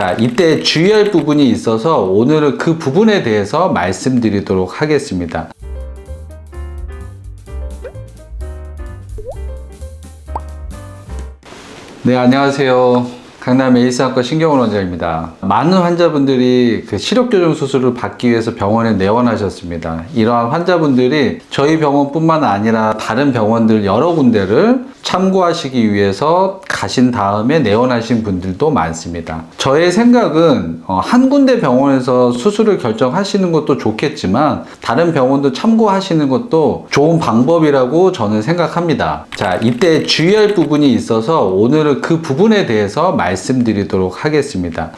자, 이때 주의할 부분이 있어서 오늘은 그 부분에 대해서 말씀드리도록 하겠습니다. 네, 안녕하세요. 강남 에이스안과 신경원 원장입니다. 많은 환자분들이 시력교정 수술을 받기 위해서 병원에 내원하셨습니다. 이러한 환자분들이 저희 병원뿐만 아니라 다른 병원들 여러 군데를 참고하시기 위해서 가신 다음에 내원하신 분들도 많습니다. 저의 생각은 한 군데 병원에서 수술을 결정하시는 것도 좋겠지만 다른 병원도 참고하시는 것도 좋은 방법이라고 저는 생각합니다. 자, 이때 주의할 부분이 있어서 오늘은 그 부분에 대해서 말씀드리도록 하겠습니다.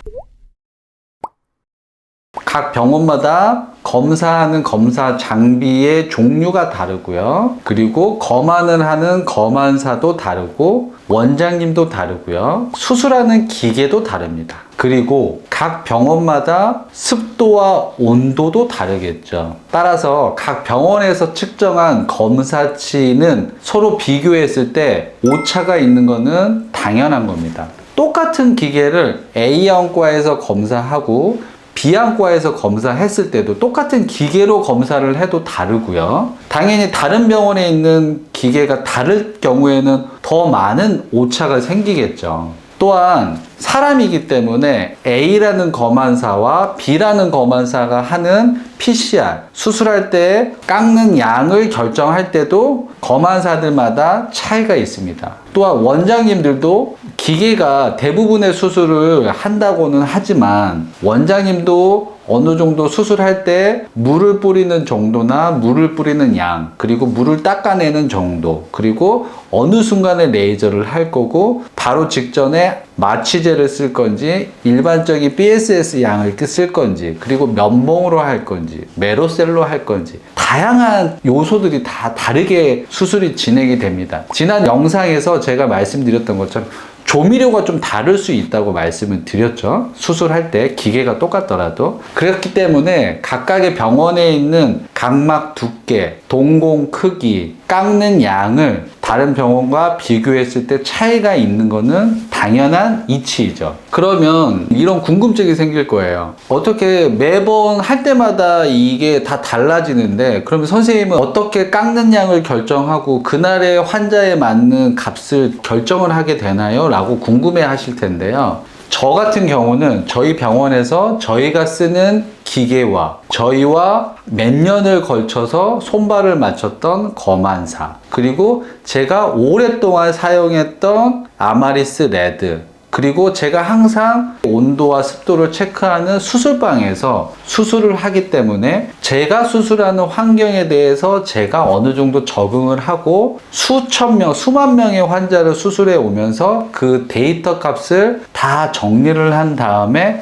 각 병원마다 검사하는 검사 장비의 종류가 다르고요. 그리고 검안을 하는 검안사도 다르고 원장님도 다르고요. 수술하는 기계도 다릅니다. 그리고 각 병원마다 습도와 온도도 다르겠죠. 따라서 각 병원에서 측정한 검사치는 서로 비교했을 때 오차가 있는 것은 당연한 겁니다. 똑같은 기계를 A안과에서 검사하고 B안과에서 검사했을 때도 똑같은 기계로 검사를 해도 다르고요. 당연히 다른 병원에 있는 기계가 다를 경우에는 더 많은 오차가 생기겠죠. 또한 사람이기 때문에 A라는 검안사와 B라는 검안사가 하는 PCR, 수술할 때 깎는 양을 결정할 때도 검안사들마다 차이가 있습니다. 또한 원장님들도 기계가 대부분의 수술을 한다고는 하지만 원장님도 어느 정도 수술할 때 물을 뿌리는 정도나 물을 뿌리는 양, 그리고 물을 닦아내는 정도, 그리고 어느 순간에 레이저를 할 거고 바로 직전에 마취제를 쓸 건지 일반적인 BSS 양을 쓸 건지, 그리고 면봉으로 할 건지 메로셀로 할 건지 다양한 요소들이 다 다르게 수술이 진행이 됩니다. 지난 영상에서 제가 말씀드렸던 것처럼 조미료가 좀 다를 수 있다고 말씀을 드렸죠. 수술할 때 기계가 똑같더라도. 그렇기 때문에 각각의 병원에 있는 각막 두께, 동공 크기, 깎는 양을 다른 병원과 비교했을 때 차이가 있는 것은 당연한 이치이죠. 그러면 이런 궁금증이 생길 거예요. 어떻게 매번 할 때마다 이게 다 달라지는데 그러면 선생님은 어떻게 깎는 양을 결정하고 그날의 환자에 맞는 값을 결정을 하게 되나요? 라고 궁금해 하실 텐데요. 저 같은 경우는 저희 병원에서 저희가 쓰는 기계와 저희와 몇 년을 걸쳐서 손발을 맞췄던 검안사, 그리고 제가 오랫동안 사용했던 아마리스 레드, 그리고 제가 항상 온도와 습도를 체크하는 수술방에서 수술을 하기 때문에 제가 수술하는 환경에 대해서 제가 어느 정도 적응을 하고 수천 명, 수만 명의 환자를 수술해 오면서 그 데이터 값을 다 정리를 한 다음에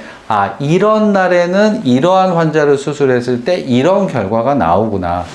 이런 날에는 이러한 환자를 수술했을 때 이런 결과가 나오구나.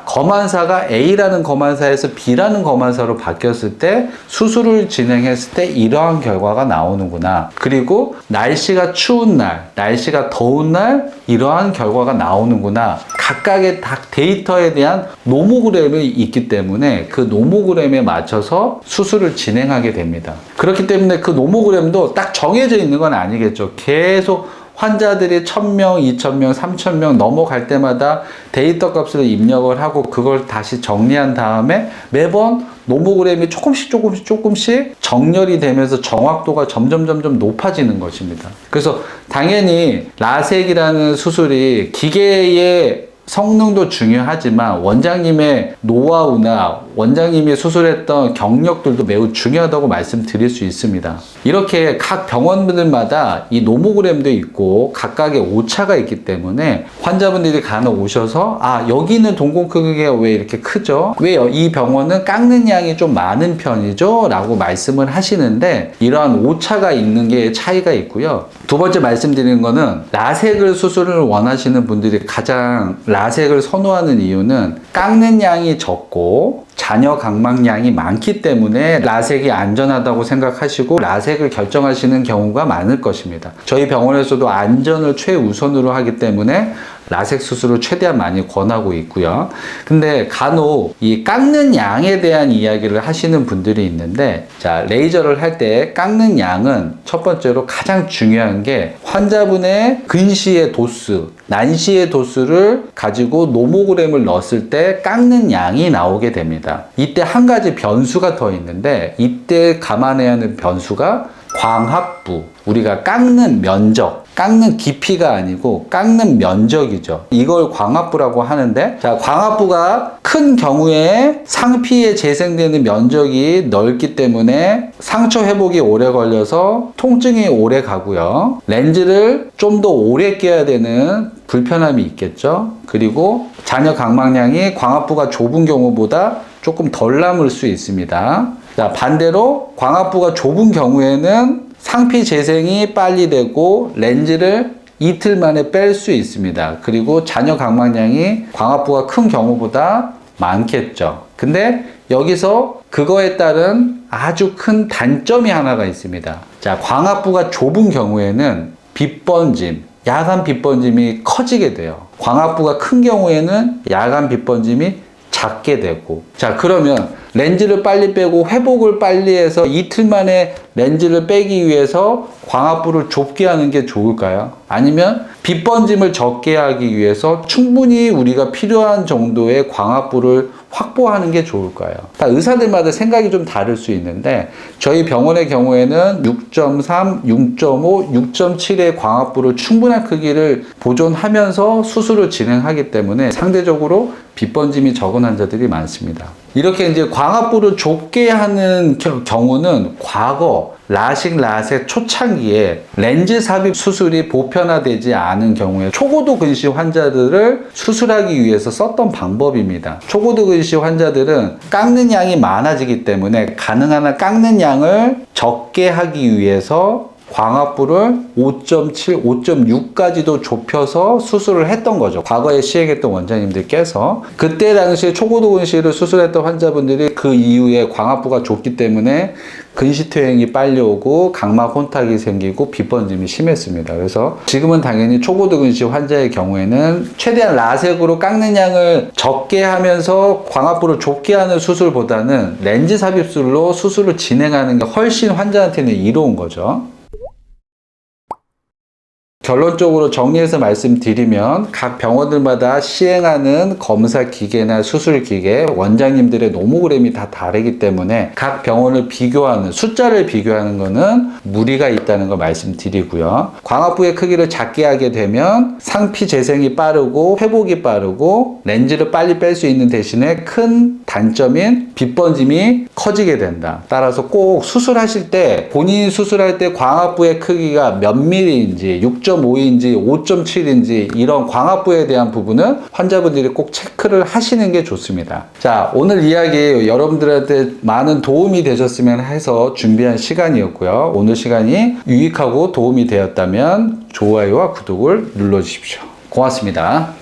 검안사가 A라는 검안사에서 B라는 검안사로 바뀌었을 때 수술을 진행했을 때 이러한 결과가 나오는구나. 그리고 날씨가 추운 날, 날씨가 더운 날 이러한 결과가 나오는구나. 각각의 데이터에 대한 노모그램이 있기 때문에 그 노모그램에 맞춰서 수술을 진행하게 됩니다. 그렇기 때문에 그 노모그램도 딱 정해져 있는 건 아니겠죠. 계속 환자들이 1000명, 2000명, 3000명 넘어갈 때마다 데이터 값을 입력을 하고 그걸 다시 정리한 다음에 매번 노모그램이 조금씩 정렬이 되면서 정확도가 점점 높아지는 것입니다. 그래서 당연히 라섹이라는 수술이 기계의 성능도 중요하지만 원장님의 노하우나 원장님이 수술했던 경력들도 매우 중요하다고 말씀드릴 수 있습니다. 이렇게 각 병원들마다 이 노모그램도 있고 각각의 오차가 있기 때문에 환자분들이 간혹 오셔서 여기는 동공 크기가 왜 이렇게 크죠? 왜 이 병원은 깎는 양이 좀 많은 편이죠? 라고 말씀을 하시는데 이러한 오차가 있는 게 차이가 있고요. 두 번째 말씀드리는 거는 라섹을 수술을 원하시는 분들이 가장 라섹을 선호하는 이유는 깎는 양이 적고 잔여 각막량이 많기 때문에 라섹이 안전하다고 생각하시고 라섹을 결정하시는 경우가 많을 것입니다. 저희 병원에서도 안전을 최우선으로 하기 때문에 라섹 수술을 최대한 많이 권하고 있고요. 근데 간혹 이 깎는 양에 대한 이야기를 하시는 분들이 있는데, 자, 레이저를 할 때 깎는 양은 첫 번째로 가장 중요한 게 환자분의 근시의 도수, 난시의 도수를 가지고 노모그램을 넣었을 때 깎는 양이 나오게 됩니다. 이때 한 가지 변수가 더 있는데, 이때 감안해야 하는 변수가 광합부, 우리가 깎는 면적, 깎는 깊이가 아니고 깎는 면적이죠. 이걸 광합부라고 하는데, 자, 광합부가 큰 경우에 상피에 재생되는 면적이 넓기 때문에 상처 회복이 오래 걸려서 통증이 오래 가고요. 렌즈를 좀 더 오래 껴야 되는 불편함이 있겠죠. 그리고 잔여 각막량이 광합부가 좁은 경우보다 조금 덜 남을 수 있습니다. 자, 반대로 광합부가 좁은 경우에는 상피 재생이 빨리 되고 렌즈를 이틀 만에 뺄 수 있습니다. 그리고 잔여 각막량이 광합부가 큰 경우보다 많겠죠. 근데 여기서 그거에 따른 아주 큰 단점이 하나가 있습니다. 자, 광합부가 좁은 경우에는 빛번짐, 야간 빛번짐이 커지게 돼요. 광합부가 큰 경우에는 야간 빛번짐이 작게 되고, 자, 그러면 렌즈를 빨리 빼고 회복을 빨리 해서 이틀 만에 렌즈를 빼기 위해서 광합부를 좁게 하는 게 좋을까요? 아니면 빛번짐을 적게 하기 위해서 충분히 우리가 필요한 정도의 광합부를 확보하는 게 좋을까요? 다 의사들마다 생각이 좀 다를 수 있는데, 저희 병원의 경우에는 6.3, 6.5, 6.7의 광합부를 충분한 크기를 보존하면서 수술을 진행하기 때문에 상대적으로 빛번짐이 적은 환자들이 많습니다. 이렇게 이제 광합부를 좁게 하는 경우는 과거 라식 초창기에 렌즈 삽입 수술이 보편화되지 않은 경우에 초고도 근시 환자들을 수술하기 위해서 썼던 방법입니다. 초고도 근시 환자들은 깎는 양이 많아지기 때문에 가능한 한 깎는 양을 적게 하기 위해서 광합부를 5.7, 5.6까지도 좁혀서 수술을 했던 거죠. 과거에 시행했던 원장님들께서. 그때 당시에 초고도 근시를 수술했던 환자분들이 그 이후에 광합부가 좁기 때문에 근시퇴행이 빨리 오고 각막 혼탁이 생기고 빛번짐이 심했습니다. 그래서 지금은 당연히 초고도 근시 환자의 경우에는 최대한 라섹으로 깎는 양을 적게 하면서 광합부를 좁게 하는 수술보다는 렌즈 삽입술로 수술을 진행하는 게 훨씬 환자한테는 이로운 거죠. 결론적으로 정리해서 말씀드리면 각 병원들마다 시행하는 검사 기계나 수술 기계, 원장님들의 노모그램이 다 다르기 때문에 각 병원을 비교하는, 숫자를 비교하는 것은 무리가 있다는 걸 말씀드리고요. 광합부의 크기를 작게 하게 되면 상피 재생이 빠르고 회복이 빠르고 렌즈를 빨리 뺄 수 있는 대신에 큰 단점인 빛번짐이 커지게 된다. 따라서 꼭 수술하실 때, 본인이 수술할 때 광합부의 크기가 몇 밀리인지 6.5인지 5.7인지 이런 광합부에 대한 부분은 환자분들이 꼭 체크를 하시는 게 좋습니다. 자, 오늘 이야기 여러분들한테 많은 도움이 되셨으면 해서 준비한 시간이었고요. 오늘 시간이 유익하고 도움이 되었다면 좋아요와 구독을 눌러주십시오. 고맙습니다.